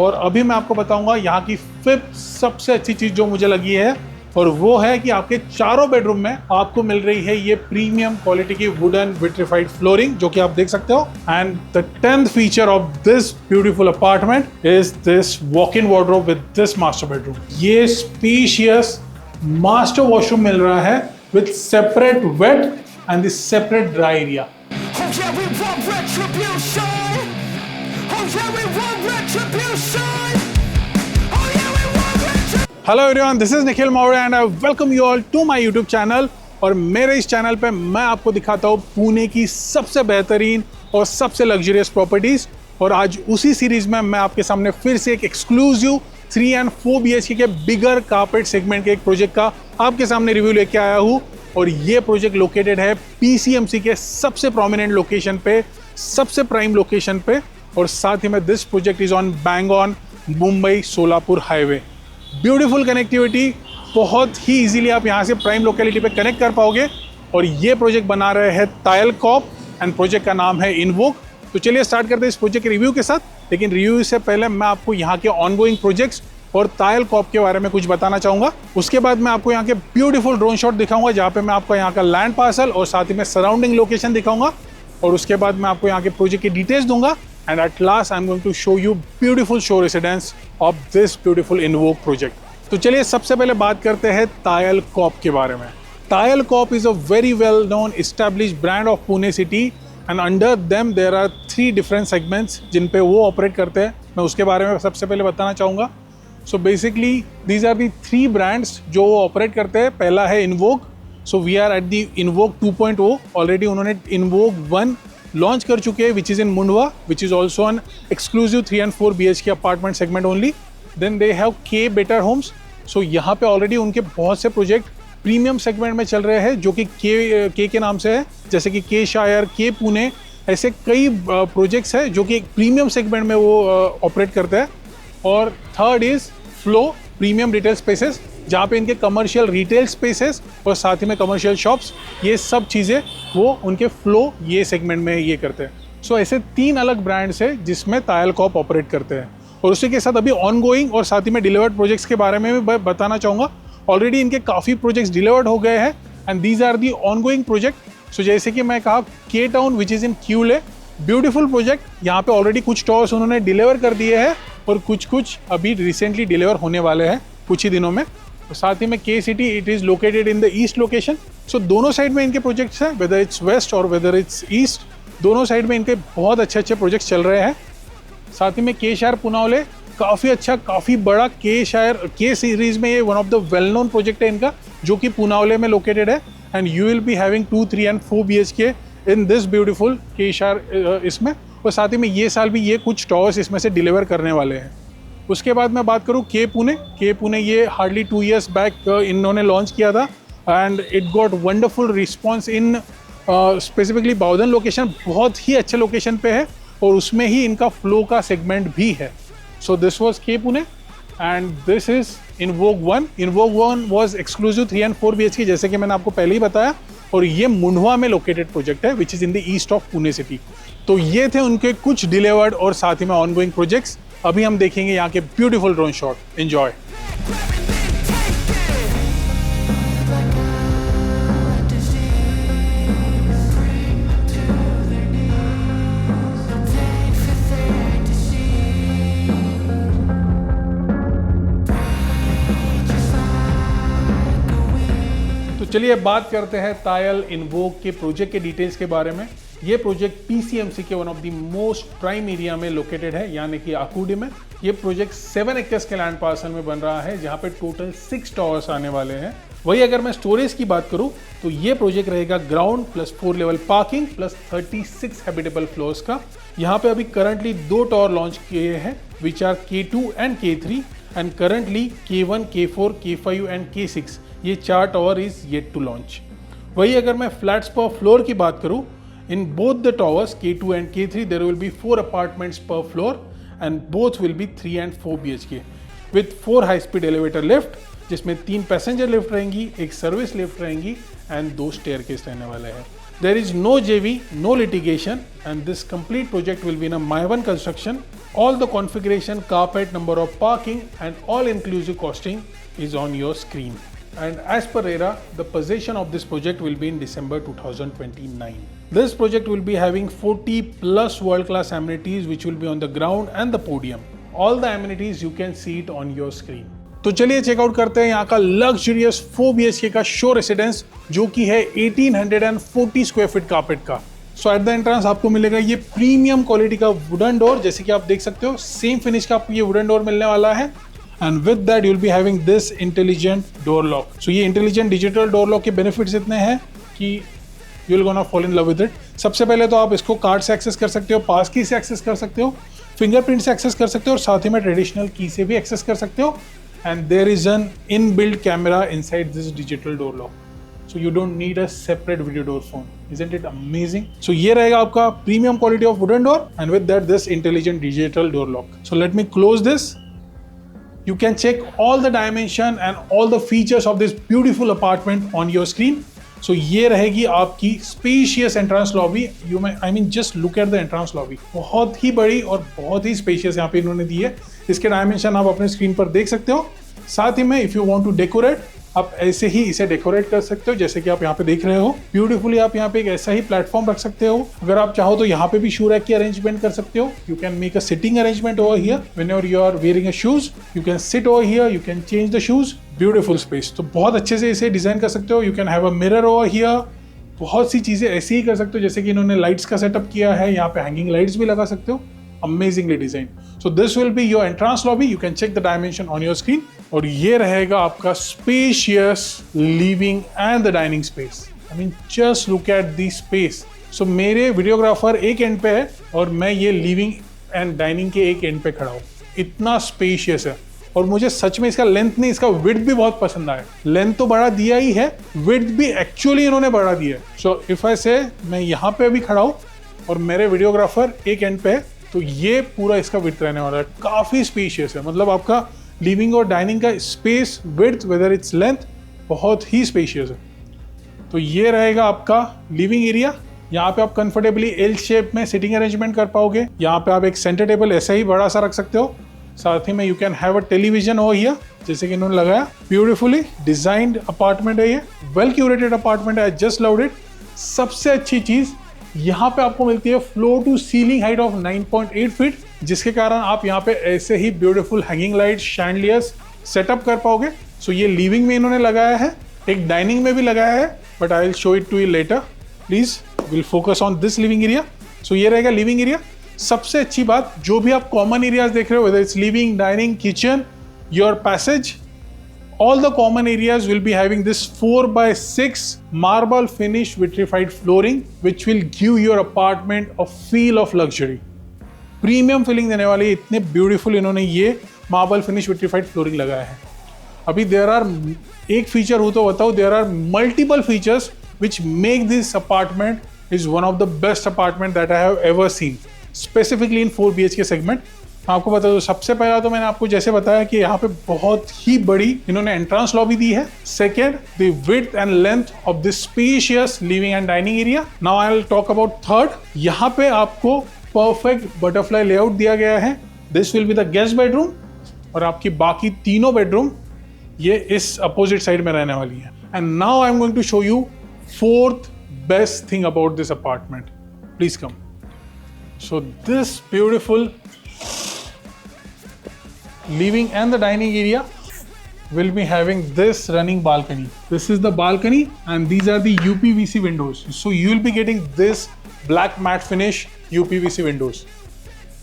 और अभी मैं आपको बताऊंगा यहाँ की फिफ्थ सबसे अच्छी चीज जो मुझे लगी है, और वो है कि आपके चारों बेडरूम में आपको मिल रही है ये प्रीमियम क्वालिटी की वुडन विट्रिफाइड फ्लोरिंग, जो कि आप देख सकते हो। And the 10th feature of this beautiful apartment is this walk in wardrobe with this master bedroom. ये स्पेशियस मास्टर वॉशरूम मिल रहा है with separate wet and this separate dry area. Hello everyone, this is Nikhil Maurya and I welcome you all to my YouTube channel. और मेरे इस channel पे मैं आपको दिखाता हूँ पुणे की सबसे बेहतरीन और सबसे लग्जरियस प्रॉपर्टीज। और आज उसी सीरीज में मैं आपके सामने फिर से एक एक्सक्लूसिव 3 and 4 BHK के बिगर कारपेट सेगमेंट के एक प्रोजेक्ट का आपके सामने रिव्यू लेके आया हूँ। और ये प्रोजेक्ट लोकेटेड है PCMC के सबसे प्रोमिनेंट लोकेशन पे, सबसे प्राइम लोकेशन पे। और साथ ही में this project is on bang on Mumbai Solapur highway. Beautiful connectivity, बहुत ही इजीली आप यहाँ से प्राइम लोकेलिटी पे कनेक्ट कर पाओगे। और ये प्रोजेक्ट बना रहे हैं तायल कॉर्प एंड प्रोजेक्ट का नाम है इन्वोक। तो चलिए स्टार्ट करते हैं इस प्रोजेक्ट के रिव्यू के साथ। लेकिन रिव्यू से पहले मैं आपको यहाँ के ऑनगोइंग प्रोजेक्ट्स और तायल कॉर्प के बारे में कुछ बताना चाहूँगा। उसके बाद मैं आपको यहाँ के ब्यूटीफुल ड्रोन शॉट दिखाऊंगा, जहाँ पे मैं आपको यहाँ का लैंड पार्सल और साथ ही में सराउंडिंग लोकेशन दिखाऊंगा। और उसके बाद मैं आपको यहाँ के प्रोजेक्ट की डिटेल्स दूंगा। And at last, I'm going to show you beautiful show residence of this beautiful Invoke project. तो चलिए सबसे पहले बात करते हैं तायल कॉर्प के बारे में। Tayal Corp is a very well known established brand of Pune city and under them there are 3 different segments जिन पे वो ऑपरेट करते हैं। मैं उसके बारे में सबसे पहले बताना चाहूँगा। So basically these are the 3 brands जो वो ऑपरेट करते हैं। पहला है Invoke। So we are at the Invoke 2.0। Already उन्होंने Invoke 1 लॉन्च कर चुके हैं, which is in Mundhwa, which is also an exclusive 3 and 4 BHK apartment segment only. Then they have K better homes. So यहाँ पे ऑलरेडी उनके बहुत से project premium segment में चल रहे हैं, जो कि के नाम से है, जैसे कि के शायर, के पुणे, ऐसे कई प्रोजेक्ट्स हैं जो कि एक प्रीमियम सेगमेंट में वो ऑपरेट करते हैं। और third is flow premium retail spaces, जहाँ पे इनके कमर्शियल रिटेल स्पेसेस और साथ ही में कमर्शियल शॉप्स, ये सब चीज़ें वो उनके फ्लो ये सेगमेंट में ये करते हैं। सो ऐसे 3 अलग ब्रांड्स हैं जिसमें तायल कॉर्प ऑपरेट करते हैं। और उसी के साथ अभी ऑनगोइंग और साथ ही में डिलीवर्ड प्रोजेक्ट्स के बारे में भी बताना चाहूँगा। ऑलरेडी इनके काफ़ी प्रोजेक्ट्स डिलीवर्ड हो गए हैं and these are the ongoing project. So जैसे कि मैं कहा, K town which is in Kiwale, beautiful project. यहाँ पे ऑलरेडी कुछ टॉवर्स उन्होंने डिलीवर कर दिए हैं और कुछ अभी रिसेंटली डिलीवर होने वाले हैं कुछ ही दिनों में। और साथ ही में K city, it is located in the east location. So दोनों साइड में इनके प्रोजेक्ट्स हैं, वेदर इट्स वेस्ट और वेदर इट्स ईस्ट, दोनों साइड में इनके बहुत अच्छे प्रोजेक्ट्स चल रहे हैं। साथ ही में के शायर पुनावले, काफ़ी अच्छा, काफ़ी बड़ा के शायर के सीरीज़ में ये one of the well known project है इनका, जो कि पुनावले में लोकेटेड है। And you will be having 2, 3 and 4 BHK in this beautiful के शायर इसमें। और साथ ही में ये साल भी ये कुछ टॉवर्स इसमें से डिलीवर करने वाले हैं। उसके बाद मैं बात करूँ के पुणे, ये हार्डली 2 years बैक इन्होंने लॉन्च किया था and it got wonderful response in specifically Bavdhan location, बहुत ही अच्छे लोकेशन पे है और उसमें ही इनका फ्लो का सेगमेंट भी है। सो दिस वॉज के Pune and this is invoke 1। Invoke 1 was exclusive 3 and 4 BHK, जैसे कि मैंने आपको पहले ही बताया। और ये मुंडवा में लोकेटेड प्रोजेक्ट है विच is in the east of Pune city. तो ये थे उनके कुछ डिलीवर्ड और साथ ही में ऑनगोइंग प्रोजेक्ट्स। अभी हम देखेंगे यहाँ के ब्यूटीफुल ड्रोन शॉट। एंजॉय। तो चलिए बात करते हैं तायल इन्वोक के प्रोजेक्ट के डिटेल्स के बारे में। ये प्रोजेक्ट PCMC के one of the most prime area में लोकेटेड है, यानी कि आकुडी में। ये प्रोजेक्ट 7 acres के लैंड पार्सल में बन रहा है, जहाँ पे टोटल 6 टॉवर्स आने वाले हैं। वही अगर मैं स्टोरेज की बात करूँ तो ये प्रोजेक्ट रहेगा ground plus 4 level parking plus 36 habitable floors का। यहाँ पे अभी करंटली 2 टॉवर लॉन्च किए हैं which are K2 and K3 and currently K1, K4, K5 and K6, ये 4 tower is yet to launch. वही अगर मैं फ्लैट्स पर फ्लोर की बात करूँ, in both the towers K2 and K3 there will be 4 apartments per floor and both will be 3 and 4 BHK with 4 high speed elevator lift, जिसमें 3 passenger lift रहेंगी, 1 service lift रहेंगी एंड 2 स्टेयरकेस रहने वाले हैं। There is no JV, no litigation and this complete project will be in a My One construction all the configuration, carpet, number of parking and all inclusive costing is on your screen. And as per RERA, the possession of this project will be in December 2029. This project will be having 40 plus world-class amenities which will be on the ground and the podium. All the amenities you can see it on your screen. तो चलिए checkout करते हैं यहाँ का luxurious 4 BHK का show residence जो कि है 1840 स्क्वायर फीट कारपेट का। सो एट द एंट्रेंस आपको मिलेगा ये प्रीमियम क्वालिटी का वुडन डोर, जैसे कि आप देख सकते हो सेम फिनिश का आपको ये वुडन डोर मिलने वाला है। And with that you will be having this intelligent door lock. So ये इंटेलिजेंट डिजिटल डोर लॉक के बेनिफिट्स इतने हैं कि you will gonna fall in love with it. सबसे पहले तो आप इसको कार्ड से एक्सेस कर सकते हो, पास की से एक्सेस कर सकते हो, फिंगरप्रिंट से एक्सेस कर सकते हो और साथ ही में ट्रेडिशनल की से भी एक्सेस कर सकते हो। And there is an inbuilt camera inside this digital door lock, so you don't need a separate video door phone. Isn't it amazing? So ये रहेगा आपका premium quality of wooden door, and with that this intelligent digital door lock. So let me close this. You can check all the dimension and all the features of this beautiful apartment on your screen. So ये रहेगी आपकी spacious entrance lobby. I mean just look at the entrance lobby. बहुत ही बड़ी और बहुत ही spacious यहाँ पे इन्होंने दी है। इसके डायमेंशन आप अपने स्क्रीन पर देख सकते हो। साथ ही में if you want to decorate, आप ऐसे ही इसे डेकोरेट कर सकते हो जैसे कि आप यहाँ पे देख रहे हो। ब्यूटीफुली आप यहाँ पे एक ऐसा ही प्लेटफॉर्म रख सकते हो। अगर आप चाहो तो यहाँ पे भी शू रैक की अरेंजमेंट कर सकते हो। You can make a sitting arrangement over here whenever you are wearing a shoes, you can sit over here, you can change the shoes. Beautiful space, तो बहुत अच्छे से इसे डिजाइन कर सकते हो। You can have a mirror over here. बहुत सी चीजें ऐसी ही कर सकते हो, जैसे कि इन्होंने लाइट्स का सेटअप किया है, यहाँ पे हैंगिंग लाइट्स भी लगा सकते हो। Amazingly designed. So this will be your entrance lobby. You can check the dimension on your screen. और ये रहेगा आपका spacious living and the dining space. I mean just look at the space. So मेरे videographer एक and पे है और मैं ये लिविंग एंड डाइनिंग के एक एंड पे खड़ा हूँ। इतना स्पेशियस है और मुझे सच में इसका लेंथ नहीं, इसका विड्थ भी बहुत पसंद आया। लेंथ तो बड़ा दिया ही है, विड्थ भी एक्चुअली इन्होंने बड़ा दिया है। सो इफ आई से मैं यहाँ पे भी खड़ा हूँ और मेरे वीडियोग्राफर एक एंड पे है, तो ये पूरा इसका विड्थ रहने वाला है। काफ़ी स्पेशियस है, मतलब आपका लिविंग और डाइनिंग का space, width, whether its length, बहुत ही स्पेशियस है। तो ये रहेगा आपका लिविंग एरिया। यहाँ पे आप कंफर्टेबली एल शेप में सिटिंग अरेंजमेंट कर पाओगे। यहाँ पे आप एक सेंटर टेबल ऐसा ही बड़ा सा रख सकते हो। साथ ही में you can have a television over here, जैसे कि इन्होंने लगाया। ब्यूटीफुली डिजाइंड अपार्टमेंट है ये, वेल क्यूरेटेड अपार्टमेंट है। I just loved it. सबसे अच्छी चीज़ यहाँ पे आपको मिलती है floor to ceiling height of 9.8 feet, जिसके कारण आप यहाँ पे ऐसे ही beautiful hanging light, chandeliers setup कर पाओगे। सो ये लिविंग में इन्होंने लगाया है, एक डाइनिंग में भी लगाया है, but I will show it to you later. Please will focus on this living area. So ये रहेगा लिविंग एरिया। सबसे अच्छी बात, जो भी आप कॉमन एरियाज देख रहे हो, whether it's living, dining, kitchen, your passage, all the common areas will be having this 4x6 marble finish vitrified flooring, which will give your apartment a feel of luxury. Premium feeling देने वाली इतने beautiful इन्होंने ये marble finish vitrified flooring लगाया है। अभी there are एक feature हो तो बताओ, there are multiple features which make this apartment is one of the best apartment that I have ever seen, specifically in 4 BHK segment. आपको बता दो, सबसे पहला तो मैंने आपको जैसे बताया कि यहाँ पे बहुत ही बड़ी इन्होंने एंट्रेंस लॉबी दी है। Second, the width and length of this spacious living and dining area. Now I will talk about third. यहाँ पे आपको परफेक्ट बटरफ्लाई लेआउट दिया गया है। This will be the guest bedroom और आपकी बाकी तीनों बेडरूम ये इस अपोजिट साइड में रहने वाली है। And now I am going to show you fourth best thing about this apartment. Please come. So this beautiful living and the dining area will be having this running balcony. This is the balcony and these are the UPVC windows. So you will be getting this black matte finish UPVC windows.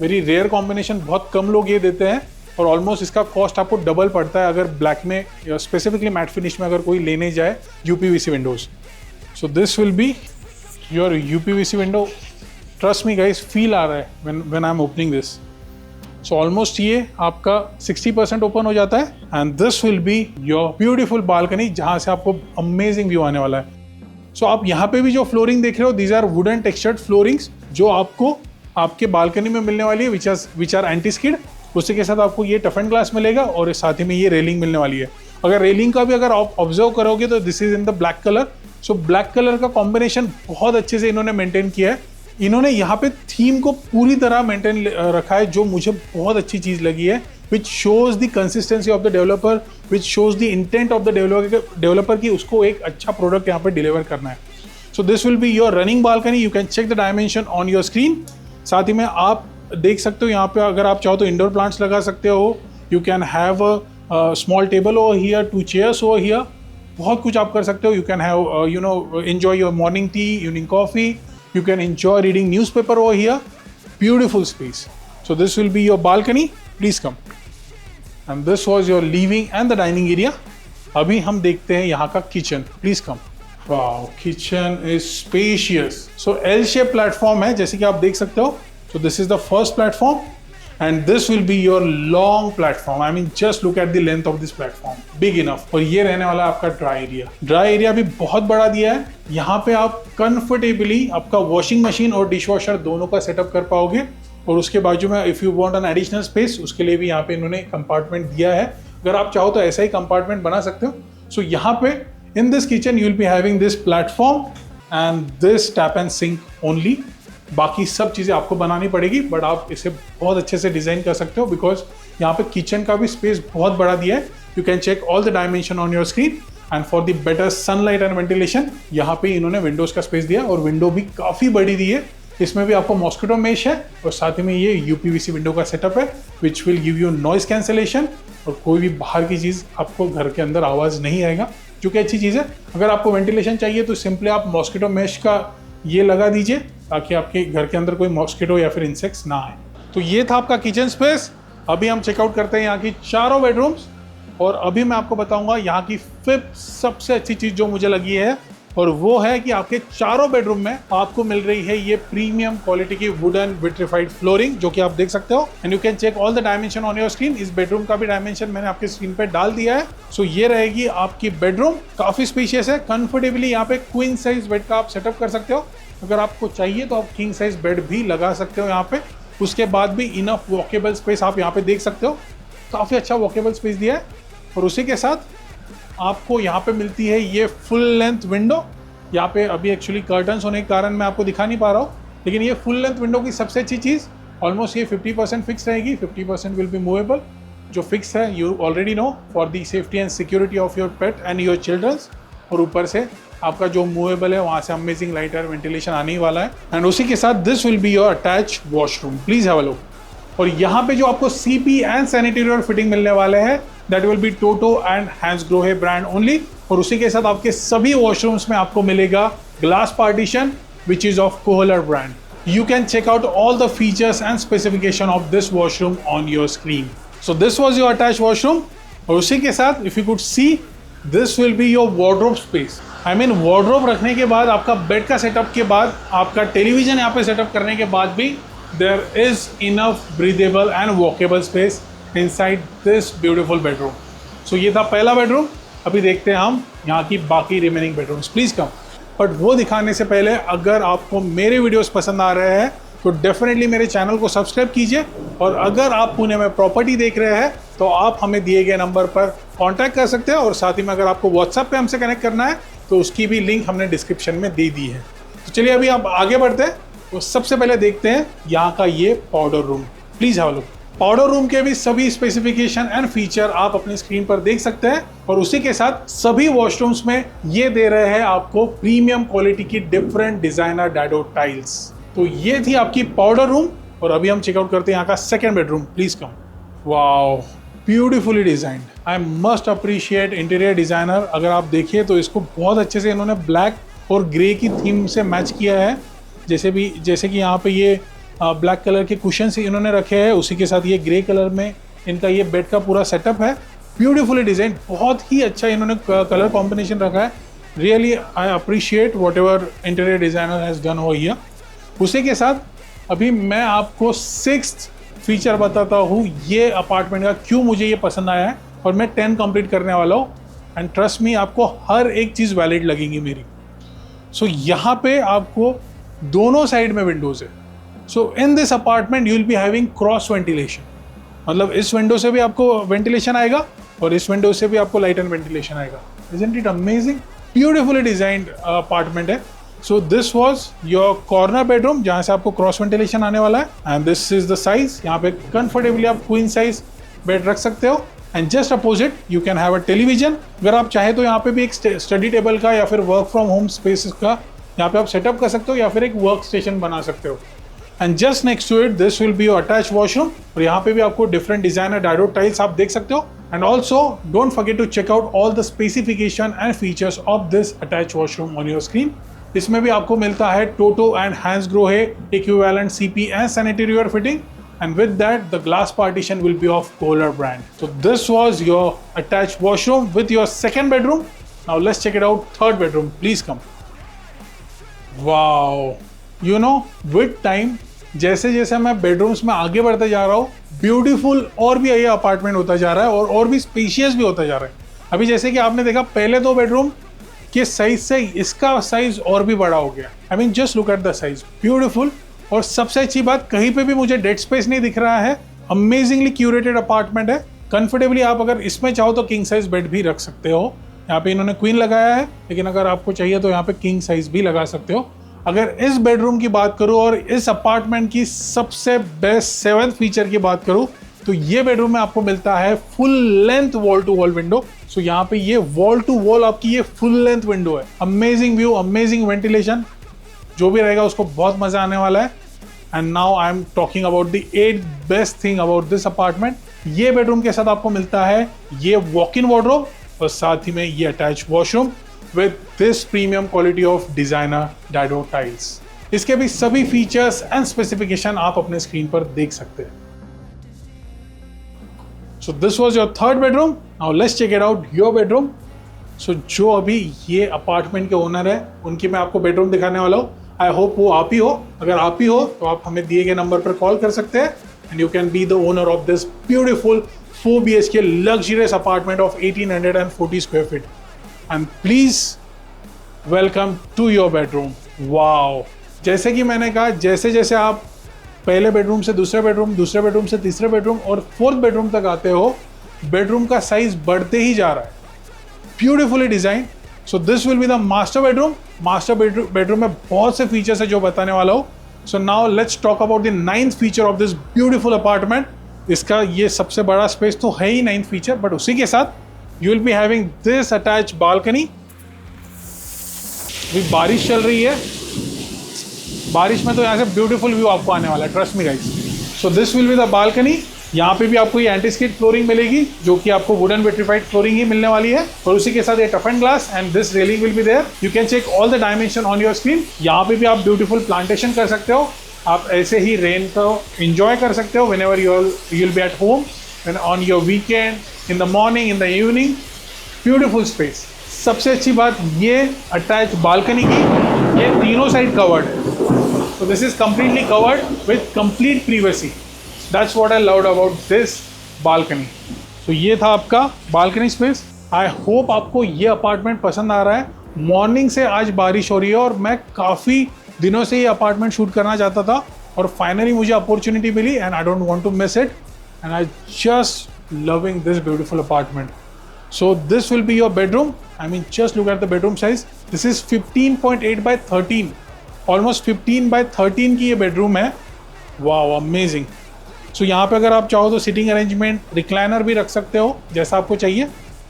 Very rare combination, बहुत कम लोग ये देते हैं और almost इसका cost आपको double पड़ता है अगर ब्लैक में या स्पेसिफिकली मैट फिनिश में अगर कोई लेने जाए UPVC windows. So this will be your UPVC window. Trust me guys, feel आ रहा है when I'm opening this. So almost ये आपका 60% ओपन हो जाता है and this will be your beautiful balcony, जहाँ से आपको अमेजिंग व्यू आने वाला है। सो आप यहाँ पे भी जो फ्लोरिंग देख रहे हो, these are wooden textured floorings जो आपको आपके बालकनी में मिलने वाली है, विच आर एंटी स्किड। उसी के साथ आपको ये टफ एंड ग्लास मिलेगा और साथ ही में ये रेलिंग मिलने वाली है। अगर रेलिंग का भी अगर आप ऑब्जर्व करोगे तो this is in the black colour. So black colour का कॉम्बिनेशन बहुत अच्छे से इन्होंने मेंटेन किया है। इन्होंने यहाँ पे थीम को पूरी तरह मेंटेन रखा है, जो मुझे बहुत अच्छी चीज़ लगी है, which shows the consistency of the developer, which shows the intent of the developer कि उसको एक अच्छा प्रोडक्ट यहाँ पे डिलीवर करना है। So this will be your running balcony, you can check the dimension on your screen. साथ ही में आप देख सकते हो यहाँ पे अगर आप चाहो तो इंडोर प्लांट्स लगा सकते हो, you can have a small table over here, 2 chairs over here, बहुत कुछ आप कर सकते हो। You can have enjoy your morning tea, evening coffee, you can enjoy reading newspaper over here. Beautiful space. So this will be your balcony. Please come. And this was your living and the dining area. अभी हम देखते हैं यहाँ का kitchen. Please come. Wow, kitchen is spacious. So L-shaped platform है, जैसे कि आप देख सकते हो. So this is the first platform. And this will be your long platform. I mean, just look at the length of this platform. Big enough. और ये रहने वाला आपका ड्राई एरिया। ड्राई एरिया भी बहुत बड़ा दिया है। यहाँ पे आप कंफर्टेबली आपका वॉशिंग मशीन और डिश वॉशर दोनों का सेटअप कर पाओगे। और उसके बाजू में if you want an additional space, उसके लिए भी यहाँ पे इन्होंने कंपार्टमेंट दिया है। अगर आप चाहो तो ऐसा ही कंपार्टमेंट बना सकते हो। सो यहाँ पे in this kitchen you will be having this platform and this tap and sink only. बाकी सब चीज़ें आपको बनानी पड़ेगी, बट आप इसे बहुत अच्छे से डिज़ाइन कर सकते हो बिकॉज यहाँ पे किचन का भी स्पेस बहुत बड़ा दिया है। You can check all the dimension on your screen and for the better sunlight and ventilation यहाँ पे इन्होंने विंडोज़ का स्पेस दिया और विंडो भी काफ़ी बड़ी दी है। इसमें भी आपको मॉस्किटो मेश है और साथ ही में ये यूपीवीसी विंडो का सेटअप है which will give you noise cancellation और कोई भी बाहर की चीज़ आपको घर के अंदर आवाज़ नहीं आएगा, जो कि अच्छी चीज़ है। अगर आपको वेंटिलेशन चाहिए तो सिंपली आप मॉस्किटो मेश का ये लगा दीजिए ताकि आपके घर के अंदर कोई मॉस्किटो या फिर इंसेक्ट्स ना आए। तो ये था आपका किचन स्पेस। अभी हम चेकआउट करते हैं यहाँ की चारों बेडरूम्स और अभी मैं आपको बताऊंगा यहाँ की 5th सबसे अच्छी चीज़ जो मुझे लगी है, और वो है कि आपके चारों बेडरूम में आपको मिल रही है ये प्रीमियम क्वालिटी की वुडन विट्रीफाइड फ्लोरिंग, जो कि आप देख सकते हो and you can check all the dimension on your screen. इस बेडरूम का भी डायमेंशन मैंने आपके स्क्रीन पे डाल दिया है। सो ये रहेगी आपकी बेडरूम, काफ़ी स्पेशियस है। कंफर्टेबली यहाँ पे क्वीन साइज बेड का आप सेटअप कर सकते हो। अगर आपको चाहिए तो आप किंग साइज बेड भी लगा सकते हो यहाँ पे। उसके बाद भी इनफ वॉकेबल स्पेस आप यहाँ पे देख सकते हो, काफ़ी अच्छा वॉकेबल स्पेस दिया है। और उसी के साथ आपको यहाँ पे मिलती है ये फुल लेंथ विंडो। यहाँ पे अभी एक्चुअली कर्टन्स होने के कारण मैं आपको दिखा नहीं पा रहा हूँ, लेकिन ये फुल लेंथ विंडो की सबसे अच्छी चीज़ ऑलमोस्ट ये 50% फिक्स रहेगी, 50% विल बी मूवेबल। जो फिक्स है you already know for the safety and security of your pet and your childrens. और ऊपर से आपका जो मूवेबल है वहाँ से अमेजिंग लाइट एयर वेंटिलेशन आने ही वाला है। एंड उसी के साथ this will be your attach washroom. Please have a look. और यहाँ पे जो आपको सीपी एंड सैनिटरी फिटिंग मिलने वाले हैं that will be Toto and Hansgrohe brand only. और उसी के साथ आपके सभी वॉशरूम्स में आपको मिलेगा glass partition which is of Kohler brand. You can check out all the features and specification of this washroom on your screen. So this was your attached washroom. और उसी के साथ if you could see, this will be your wardrobe space. I mean wardrobe रखने के बाद आपका bed का setup के बाद आपका टेलीविजन यहाँ पे सेटअप करने के बाद भी there is enough breathable and walkable space inside this beautiful bedroom. So ये था पहला बेडरूम। अभी देखते हैं हम यहाँ की बाकी remaining bedrooms. Please come. But वो दिखाने से पहले अगर आपको मेरे वीडियोस पसंद आ रहे हैं तो डेफिनेटली मेरे चैनल को सब्सक्राइब कीजिए। और अगर आप पुणे में प्रॉपर्टी देख रहे हैं तो आप हमें दिए गए नंबर पर कांटेक्ट कर सकते हैं। और साथ ही में अगर आपको व्हाट्सएप पे हमसे कनेक्ट करना है तो उसकी भी लिंक हमने डिस्क्रिप्शन में दे दी है। तो चलिए अभी आप आगे बढ़ते हैं। तो सबसे पहले देखते हैं यहाँ का ये powder room. Please have a look. Powder room के भी सभी स्पेसिफिकेशन एंड फीचर आप अपनी स्क्रीन पर देख सकते हैं। और उसी के साथ सभी वॉशरूम्स में ये दे रहे हैं आपको प्रीमियम क्वालिटी की डिफरेंट डिजाइनर डैडो टाइल्स। तो ये थी आपकी पाउडर रूम। और अभी हम चेकआउट करते हैं यहाँ का second bedroom. Please come. Wow, beautifully designed. I must appreciate interior designer. अगर आप देखिए तो इसको बहुत अच्छे से इन्होंने ब्लैक और ग्रे की थीम से मैच किया है। जैसे कि यहाँ पे ये ब्लैक कलर के कुशन्स इन्होंने रखे हैं, उसी के साथ ये ग्रे कलर में इनका ये बेड का पूरा सेटअप है। ब्यूटीफुली डिजाइन, बहुत ही अच्छा इन्होंने कलर कॉम्बिनेशन रखा है। Really I appreciate what ever interior designer has done over here. उसी के साथ अभी मैं आपको 6th फीचर बताता हूँ ये अपार्टमेंट का क्यों मुझे ये पसंद आया है। और मैं 10 कंप्लीट करने वाला हूँ एंड ट्रस्ट मी आपको हर एक चीज़ वैलिड लगेगी मेरी। सो यहाँ पे आपको दोनों साइड में विंडोज़ है। So in this apartment you will be having cross ventilation, मतलब इस विंडो से भी आपको वेंटिलेशन आएगा और इस विंडो से भी आपको लाइट एंड वेंटिलेशन आएगा। Isn't it amazing? Beautifully designed apartment है। So this was your corner bedroom जहाँ से आपको क्रॉस वेंटिलेशन आने वाला है and this is the size. यहाँ पे कंफर्टेबली आप क्वीन साइज बेड रख सकते हो and just opposite you can have a television. अगर आप चाहे तो यहाँ पे भी एक स्टडी टेबल का या फिर वर्क फ्रॉम होम स्पेस का यहाँ पे आप सेटअप कर सकते हो या फिर एक वर्क स्टेशन बना सकते हो। And just next to it this will be your attach washroom और यहाँ पे भी आपको डिफरेंट डिजाइनर डायोड टाइल्स आप देख सकते हो। And also don't forget to check out all the specification and features of this attach washroom on your screen. इसमें भी आपको मिलता है Toto and Hansgrohe equivalent CP and sanitary fitting, and with that the glass partition will be of Kohler brand. So this was your attached washroom with your second bedroom. Now let's check it out. Third bedroom, please come. Wow, you know with time जैसे जैसे मैं bedrooms में आगे बढ़ते जा रहा हूँ beautiful और भी ये अपार्टमेंट होता जा रहा है और भी स्पेशियस भी होता जा रहा है। अभी जैसे कि आपने देखा पहले 2 बेडरूम के साइज से इसका साइज और भी बड़ा हो गया। आई mean just look at the size, beautiful. और सबसे अच्छी बात कहीं पे भी मुझे डेड स्पेस नहीं दिख रहा है। अमेजिंगली क्यूरेटेड अपार्टमेंट है। कंफर्टेबली आप अगर इसमें चाहो तो किंग साइज बेड भी रख सकते हो। यहाँ पे इन्होंने क्वीन लगाया है लेकिन अगर आपको चाहिए तो यहाँ पे किंग साइज भी लगा सकते हो। अगर इस बेडरूम की बात करूँ और इस अपार्टमेंट की सबसे बेस्ट 7th फीचर की बात करूँ तो ये बेडरूम में आपको मिलता है full length wall to wall window. So यहाँ पे ये वॉल टू वॉल आपकी ये फुल लेंथ विंडो है। अमेजिंग व्यू, अमेजिंग वेंटिलेशन, जो भी रहेगा उसको बहुत मजा आने वाला है। And now I am talking about the 8th best thing about this apartment. ये बेडरूम के साथ आपको मिलता है ये वॉक इन वार्डरोब और साथ ही में ये attach washroom with this premium quality of designer diode tiles. इसके भी सभी फीचर्स एंड स्पेसिफिकेशन आप अपने स्क्रीन पर देख सकते हैं। So this was your third bedroom. Now let's check it out your bedroom. So जो अभी ये अपार्टमेंट के ओनर है उनकी मैं आपको बेडरूम दिखाने वाला हूँ। आई होप वो आप ही हो। अगर आप ही हो तो आप हमें दिए गए नंबर पर कॉल कर सकते हैं and you can be the owner of this beautiful 4 BHK luxurious apartment of 1840 square feet. And please welcome to your bedroom. Wow, जैसे कि मैंने कहा जैसे जैसे आप पहले बेडरूम से दूसरे बेडरूम से तीसरे बेडरूम और 4th बेडरूम तक आते हो बेडरूम का साइज बढ़ते ही जा रहा है। Beautifully design. So this will be the master bedroom. Master bedroom में बहुत से फीचर्स है जो बताने वाला हूँ। So now let's talk about the 9th feature of this beautiful apartment. इसका ये सबसे बड़ा स्पेस तो है ही 9th फीचर, बट उसी के साथ you will be having this attach balcony. अभी बारिश चल रही है, बारिश में तो यहाँ से ब्यूटीफुल व्यू आपको आने वाला है, trust me guys. So this will be the balcony. यहाँ पे भी आपको ये एंटी स्किड फ्लोरिंग मिलेगी जो कि आपको वुडन विट्रीफाइड फ्लोरिंग ही मिलने वाली है और उसी के साथ ये tough and glass and this railing will be there. You can check all the dimension on your screen. यहाँ पे भी आप ब्यूटीफुल प्लांटेशन कर सकते हो। आप ऐसे ही रेन को एंजॉय कर सकते हो whenever you will B at home, on your weekend, in the morning, in the evening. Beautiful space. सबसे अच्छी बात ये अटैच बालकनी की, ये तीनों साइड कवर्ड है। So this is completely covered with complete privacy. That's what I loved about this balcony. So ये था आपका बालकनी स्पेस। आई होप आपको ये अपार्टमेंट पसंद आ रहा है। मॉर्निंग से आज बारिश हो रही है और मैं काफ़ी दिनों से ये अपार्टमेंट शूट करना चाहता था और फाइनली मुझे अपॉर्चुनिटी मिली and I don't want to miss it and I just loving this beautiful apartment. So this will be your bedroom. I mean just look at the bedroom size. This is 15.8 by 13, almost 15 by 13 की ये bedroom है। Wow, amazing. सो यहाँ पे अगर आप चाहो तो sitting arrangement, recliner भी रख सकते हो जैसा आपको चाहिए।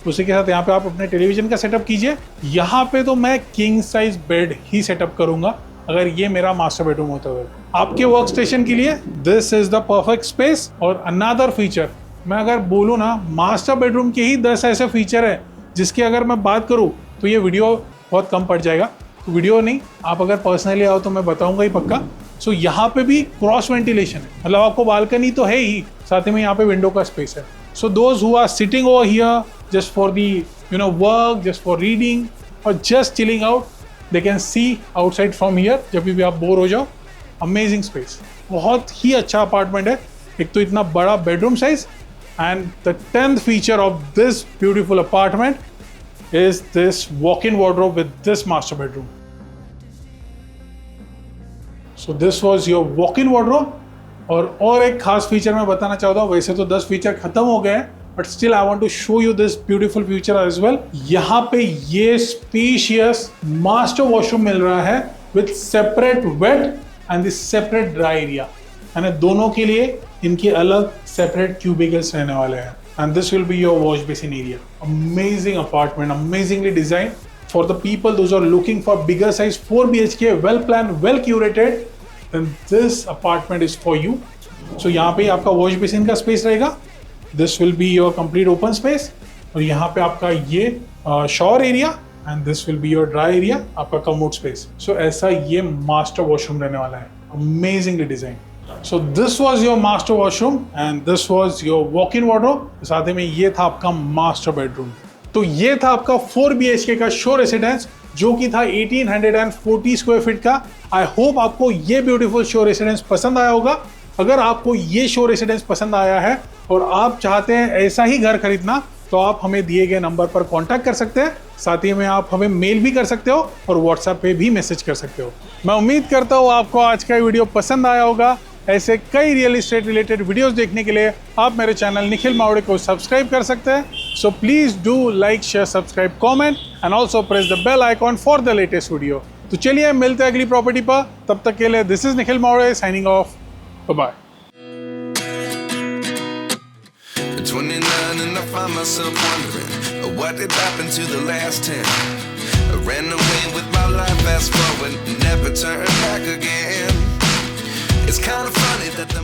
उसी के साथ यहाँ पे आप अपने टेलीविजन का सेटअप कीजिए। यहाँ पे तो मैं किंग साइज बेड ही सेटअप करूँगा अगर ये मेरा मास्टर बेडरूम होता है। आपके वर्क स्टेशन के लिए this is the perfect space. और अनदर फीचर मैं अगर बोलूँ ना, मास्टर बेडरूम के ही 10 ऐसे फीचर है जिसकी अगर मैं बात करूँ तो ये वीडियो बहुत कम पड़ जाएगा। तो वीडियो नहीं, आप अगर पर्सनली आओ तो मैं बताऊँगा ही पक्का। सो यहाँ पे भी क्रॉस वेंटिलेशन है, मतलब आपको बालकनी तो है ही, साथ ही में यहाँ पे विंडो का स्पेस है। So those who are sitting over here just for the work, just for reading और just chilling out, they can see outside from here जब भी आप बोर हो जाओ। अमेजिंग स्पेस, बहुत ही अच्छा अपार्टमेंट है। एक तो इतना बड़ा bedroom size and the 10th feature of this beautiful apartment is this walk-in wardrobe with this master bedroom. So this was your walk in wardrobe. और एक खास फीचर मैं बताना चाहता हूँ। वैसे तो 10 फीचर खत्म हो गए हैं but still I want to show you this beautiful feature as well. यहाँ पे ये स्पेशियस मास्टर वॉशरूम मिल रहा है with separate wet and this separate dry area, यानी दोनों के लिए इनके अलग सेपरेट क्यूबिकल्स रहने वाले हैं. And this will be your wash basin area. Amazing apartment, amazingly designed for the people those are looking for bigger size 4 BHK, well planned, well curated. Then this apartment is for you. So यहाँ पे आपका wash basin का space रहेगा. This will be your complete open space. और यहाँ पे आपका ये shower area and this will be your dry area, आपका commode space. So ऐसा ये master washroom रहने वाला है. Amazingly designed. So this was your master washroom and this was your walk-in wardrobe. साथ ही में ये था आपका master bedroom. तो ये था आपका 4 BHK का शो रेसिडेंस जो कि था 1840 स्क्वायर फीट का. आई होप आपको ये ब्यूटीफुल शो रेसिडेंस पसंद आया होगा. अगर आपको ये शो रेसिडेंस पसंद आया है और आप चाहते हैं ऐसा ही घर खरीदना तो आप हमें दिए गए नंबर पर कांटेक्ट कर सकते हैं. साथ ही में आप हमें मेल भी कर सकते हो और व्हाट्सएप पे भी मैसेज कर सकते हो. मैं उम्मीद करता हूँ आपको आज का वीडियो पसंद आया होगा. ऐसे कई रियल एस्टेट रिलेटेड वीडियोस देखने के लिए आप मेरे चैनल निखिल मावड़े को सब्सक्राइब कर सकते हैं. So please do like, share, subscribe, comment and also press the bell icon for the latest video. तो चलिए मिलते हैं अगली प्रॉपर्टी पर. तब तक के लिए this is Nikhil Mawade signing off. Bye. 29 and I find myself wondering what did happen to the last 10. I ran away with my life, fast forward, never turn back again. It's kind of funny that the